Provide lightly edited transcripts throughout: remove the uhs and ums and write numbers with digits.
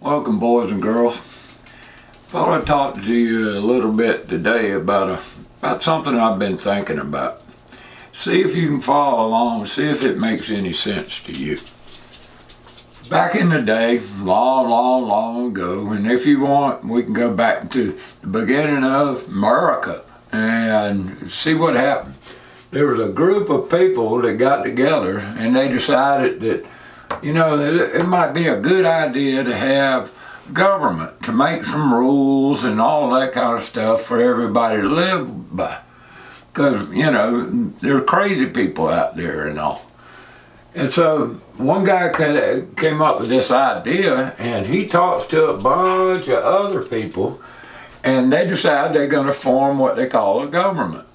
Welcome, boys and girls. Thought I'd talk to you a little bit today about something I've been thinking about. See if you can follow along, see if it makes any sense to you. Back in the day, long ago, and if you want, we can go back to the beginning of America and see what happened. There was a group of people that got together and they decided that, it might be a good idea to have government to make some rules and all that kind of stuff for everybody to live by. Because, there are crazy people out there and all. And so one guy came up with this idea, and he talks to a bunch of other people, and they decide they're going to form what they call a government.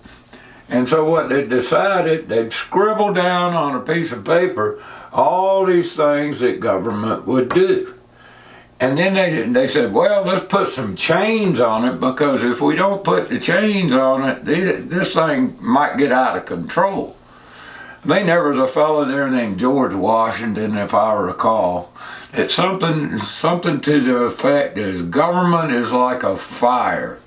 And so what they decided, they'd scribble down on a piece of paper all these things that government would do. And then they said, well, let's put some chains on it, because if we don't put the chains on it, this thing might get out of control. There was a fellow there named George Washington, if I recall. It's something to the effect is government is like a fire.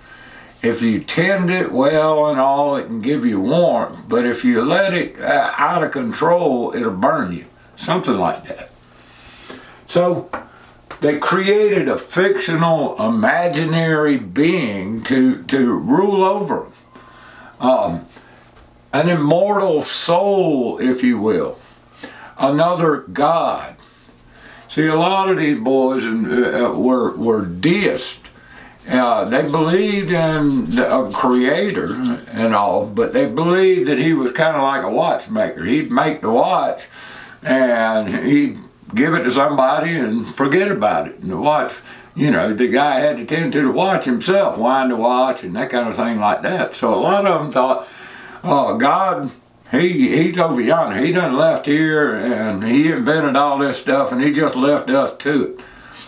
If you tend it well and all, it can give you warmth, but if you let it out of control, it'll burn you. Something like that. So they created a fictional, imaginary being to rule over them. An immortal soul, if you will. Another God. See, a lot of these boys were deists. They believed in a creator and all, but they believed that he was kind of like a watchmaker. He'd make the watch and he'd give it to somebody and forget about it. And the watch, the guy had to tend to the watch himself, wind the watch and that kind of thing like that. So a lot of them thought, oh, God, he's over yonder. He done left here and he invented all this stuff and he just left us to it.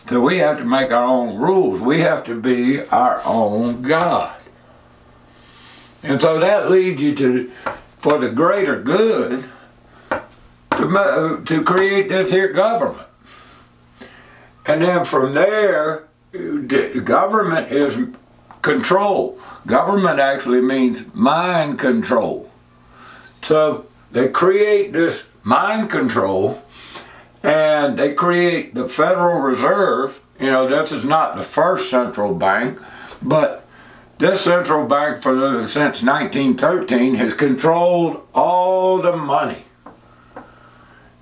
So we have to make our own rules. We have to be our own God. And so that leads you for the greater good, to create this here government. And then from there, government is control. Government actually means mind control. So they create this mind control, and they create the Federal Reserve. This is not the first central bank, but this central bank since 1913 has controlled all the money.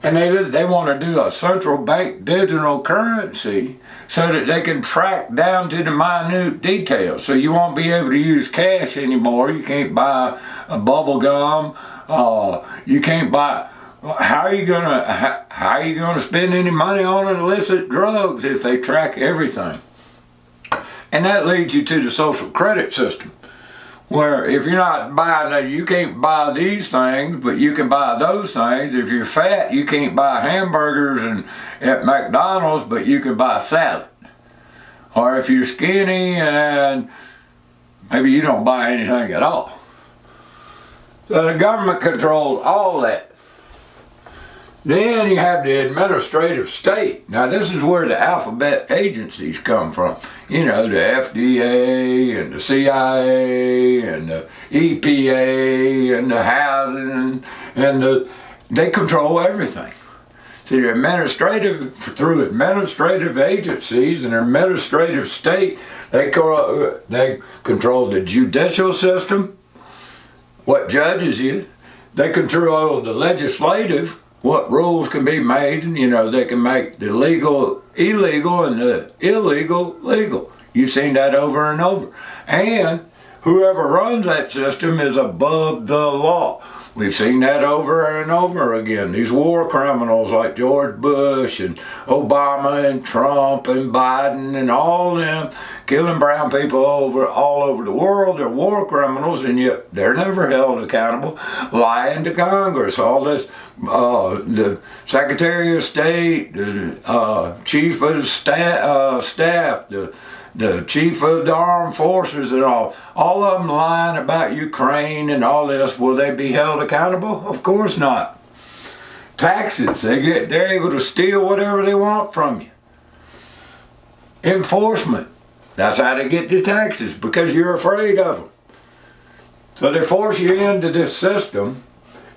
And they want to do a central bank digital currency so that they can track down to the minute details. So you won't be able to use cash anymore. You can't buy a bubble gum. You can't buy. How are you gonna spend any money on illicit drugs if they track everything? And that leads you to the social credit system, where if you're not buying that, you can't buy these things, but you can buy those things. If you're fat, you can't buy hamburgers at McDonald's, but you can buy salad. Or if you're skinny and maybe you don't buy anything at all. So the government controls all that. Then you have the administrative state. Now this is where the alphabet agencies come from. The FDA and the CIA and the EPA and the housing and they control everything. So through administrative agencies and administrative state, they control the judicial system, what judges you. They control the legislative, what rules can be made, and they can make the legal illegal and the illegal legal. You've seen that over and over. And whoever runs that system is above the law. We've seen that over and over again. These war criminals like George Bush and Obama and Trump and Biden and all them killing brown people all over the world. They're war criminals, and yet they're never held accountable. Lying to Congress, all this, the Secretary of State, the Chief of the Staff, the Chief of the Armed Forces and all of them lying about Ukraine and all this. Will they be held accountable? Of course not. Taxes, they're able to steal whatever they want from you. enforcement. That's how they get the taxes, because you're afraid of them. So they force you into this system,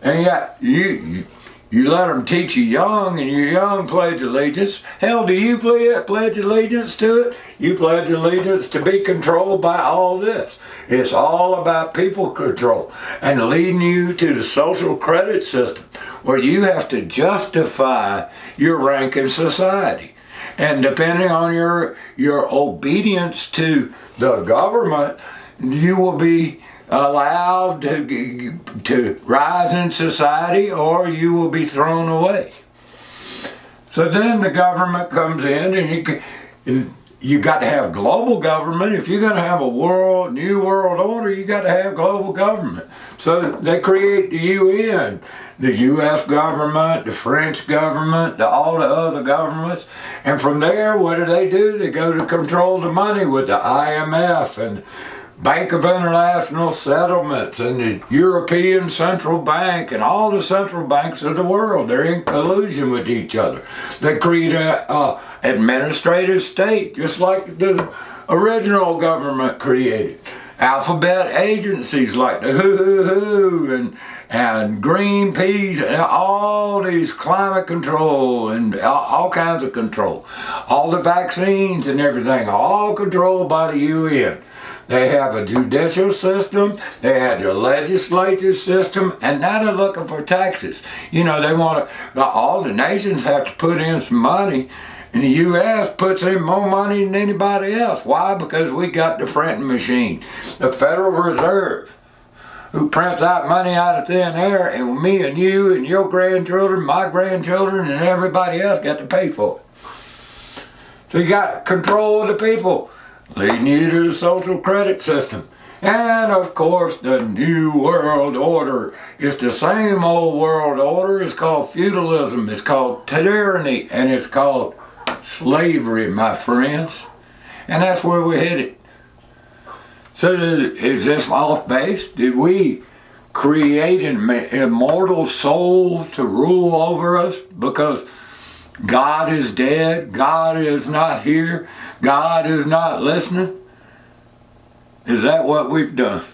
and yet you let them teach you young, and you're young pledge allegiance. Hell, do you pledge allegiance to it? You pledge allegiance to be controlled by all this. It's all about people control and leading you to the social credit system, where you have to justify your rank in society. And depending on your obedience to the government, you will be allowed to rise in society, or you will be thrown away. So then the government comes in, and you got to have global government. If you're going to have a new world order, you got to have global government. So they create the UN, the U.S. government, the French government, all the other governments. And from there, what do? They go to control the money with the IMF and Bank of International Settlements and the European Central Bank and all the central banks of the world. They're in collusion with each other. They create an administrative state, just like the original government created. Alphabet agencies like the WHO and Greenpeace and all these climate control and all kinds of control. All the vaccines and everything, all controlled by the UN. They have a judicial system, they have a legislative system, and now they're looking for taxes. They want to, all the nations have to put in some money, and the U.S. puts in more money than anybody else. Why? Because we got the printing machine. The Federal Reserve, who prints out money out of thin air, and me and you and your grandchildren, my grandchildren, and everybody else got to pay for it. So you got control of the people, leading you to the social credit system. And of course, the New World Order is the same old world order. It's called feudalism, it's called tyranny, and it's called slavery, my friends. And that's where we're headed. So is this off base? Did we create an immortal soul to rule over us because God is dead, God is not here, God is not listening? Is that what we've done?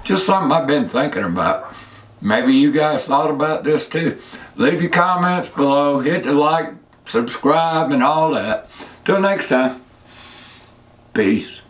Just something I've been thinking about. Maybe you guys thought about this too. Leave your comments below, hit the like, subscribe, and all that. Till next time, peace.